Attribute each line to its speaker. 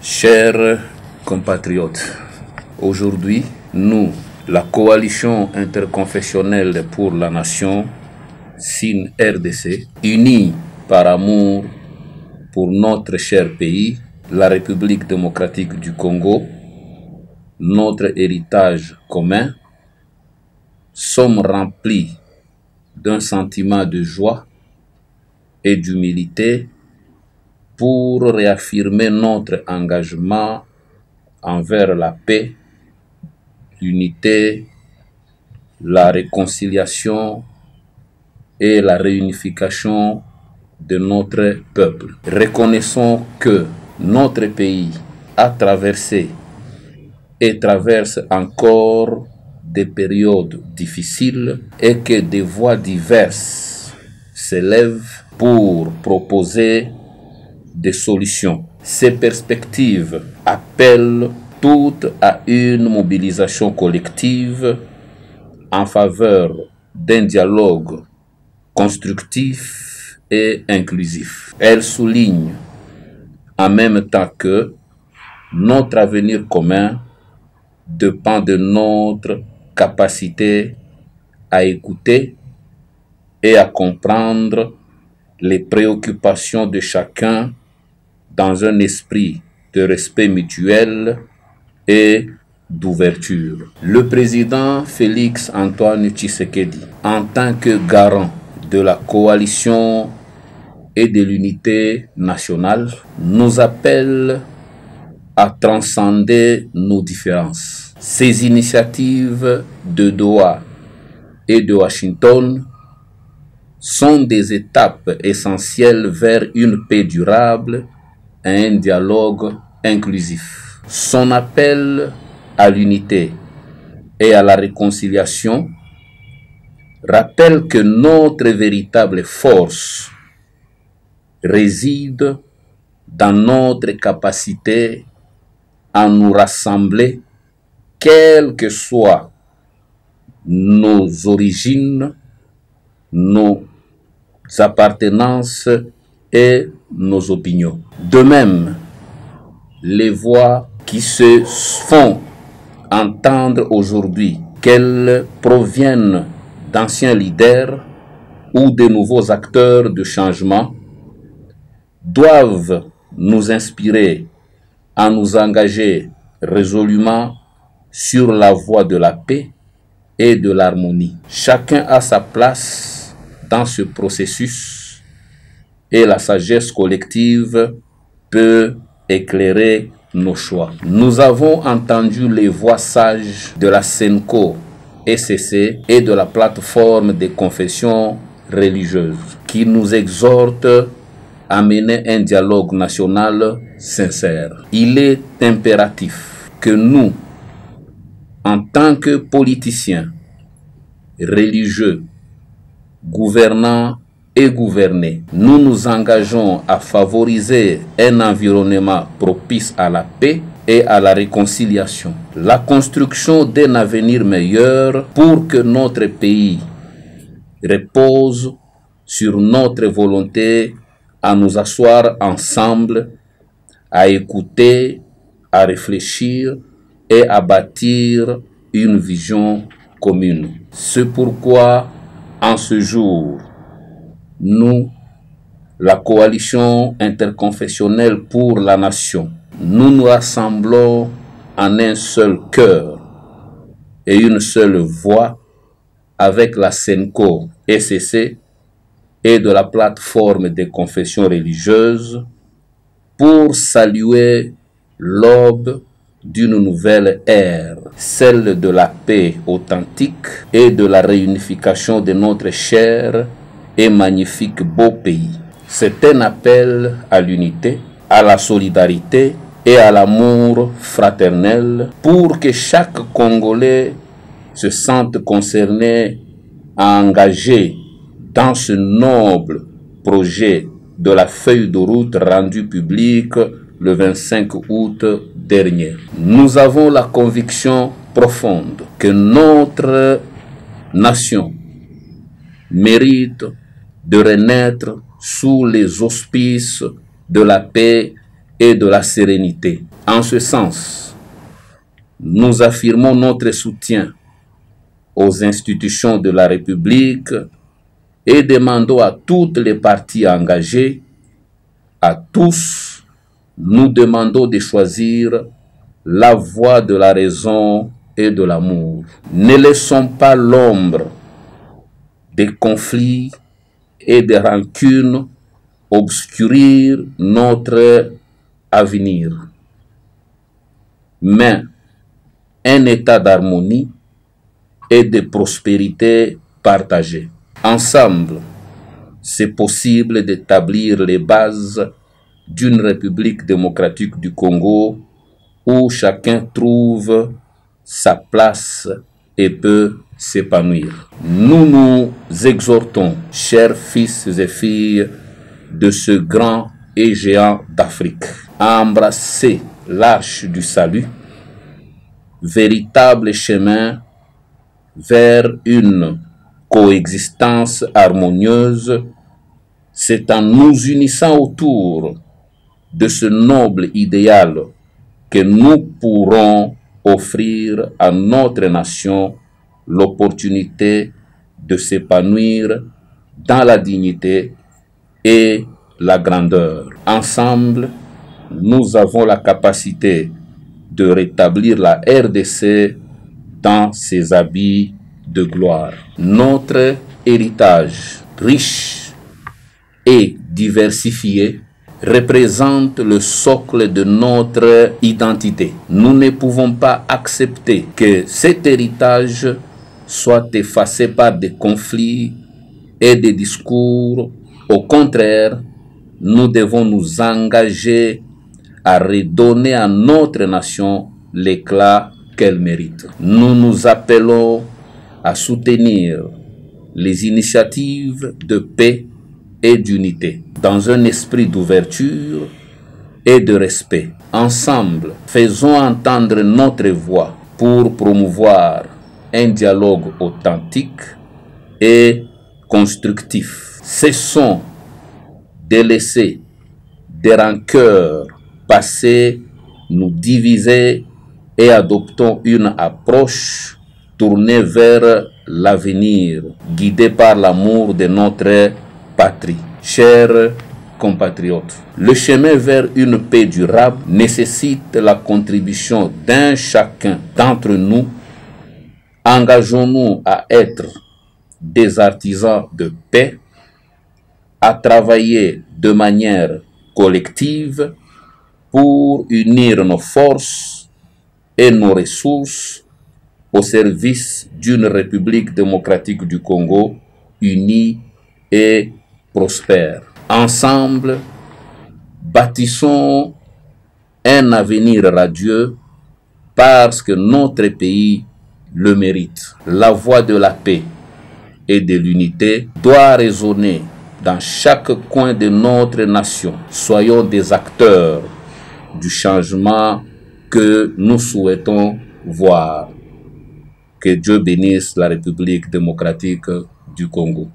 Speaker 1: Chers compatriotes, aujourd'hui, nous, la Coalition interconfessionnelle pour la Nation, SIN-RDC, unis par amour pour notre cher pays, la République démocratique du Congo, notre héritage commun, sommes remplis d'un sentiment de joie et d'humilité pour réaffirmer notre engagement envers la paix, l'unité, la réconciliation et la réunification de notre peuple. Reconnaissons que notre pays a traversé et traverse encore des périodes difficiles et que des voix diverses s'élèvent pour proposer des solutions. Ces perspectives appellent toutes à une mobilisation collective en faveur d'un dialogue constructif et inclusif. Elles soulignent en même temps que notre avenir commun dépend de notre capacité à écouter et à comprendre les préoccupations de chacun dans un esprit de respect mutuel et d'ouverture. Le président Félix Antoine Tshisekedi, en tant que garant de la coalition et de l'unité nationale, nous appelle à transcender nos différences. Ces initiatives de Doha et de Washington sont des étapes essentielles vers une paix durable et un dialogue inclusif. Son appel à l'unité et à la réconciliation rappelle que notre véritable force réside dans notre capacité à nous rassembler, quelles que soient nos origines, nos appartenances et nos opinions. De même, les voix qui se font entendre aujourd'hui, qu'elles proviennent d'anciens leaders ou de nouveaux acteurs de changement, doivent nous inspirer à nous engager résolument sur la voie de la paix et de l'harmonie. Chacun a sa place dans ce processus et la sagesse collective peut éclairer nos choix. Nous avons entendu les voix sages de la SENCO SCC et de la plateforme des confessions religieuses qui nous exhortent à mener un dialogue national sincère. Il est impératif que nous, en tant que politiciens, religieux, gouvernants et gouvernés, nous nous engageons à favoriser un environnement propice à la paix et à la réconciliation, la construction d'un avenir meilleur pour que notre pays repose sur notre volonté à nous asseoir ensemble, à écouter, à réfléchir et à bâtir une vision commune. C'est pourquoi, en ce jour, nous, la Coalition interconfessionnelle pour la Nation, nous nous rassemblons en un seul cœur et une seule voix avec la SENCO SCC et de la plateforme des confessions religieuses pour saluer l'aube d'une nouvelle ère, celle de la paix authentique et de la réunification de notre cher et magnifique beau pays. C'est un appel à l'unité, à la solidarité et à l'amour fraternel pour que chaque Congolais se sente concerné à engager dans ce noble projet de la feuille de route rendue publique le 25 août dernier. Nous avons la conviction profonde que notre nation mérite de renaître sous les auspices de la paix et de la sérénité. En ce sens, nous affirmons notre soutien aux institutions de la République et demandons à toutes les parties engagées, à tous, nous demandons de choisir la voie de la raison et de l'amour. Ne laissons pas l'ombre des conflits et des rancunes obscurir notre avenir. Mais un état d'harmonie et de prospérité partagée. Ensemble, c'est possible d'établir les bases d'une République démocratique du Congo où chacun trouve sa place et peut s'épanouir. Nous nous exhortons, chers fils et filles de ce grand et géant d'Afrique, à embrasser l'arche du salut, véritable chemin vers une coexistence harmonieuse. C'est en nous unissant autour de ce noble idéal que nous pourrons offrir à notre nation l'opportunité de s'épanouir dans la dignité et la grandeur. Ensemble, nous avons la capacité de rétablir la RDC dans ses habits de gloire. Notre héritage riche et diversifié représente le socle de notre identité. Nous ne pouvons pas accepter que cet héritage soit effacé par des conflits et des discours. Au contraire, nous devons nous engager à redonner à notre nation l'éclat qu'elle mérite. Nous nous appelons à soutenir les initiatives de paix et d'unité dans un esprit d'ouverture et de respect. Ensemble, faisons entendre notre voix pour promouvoir un dialogue authentique et constructif. Cessons de laisser des rancœurs passées nous diviser et adoptons une approche tournée vers l'avenir, guidée par l'amour de notre patrie. Chers compatriotes, le chemin vers une paix durable nécessite la contribution d'un chacun d'entre nous. Engageons-nous à être des artisans de paix, à travailler de manière collective pour unir nos forces et nos ressources au service d'une République démocratique du Congo unie et prospère. Ensemble, bâtissons un avenir radieux parce que notre pays le mérite. La voix de la paix et de l'unité doit résonner dans chaque coin de notre nation. Soyons des acteurs du changement que nous souhaitons voir. Que Dieu bénisse la République démocratique du Congo.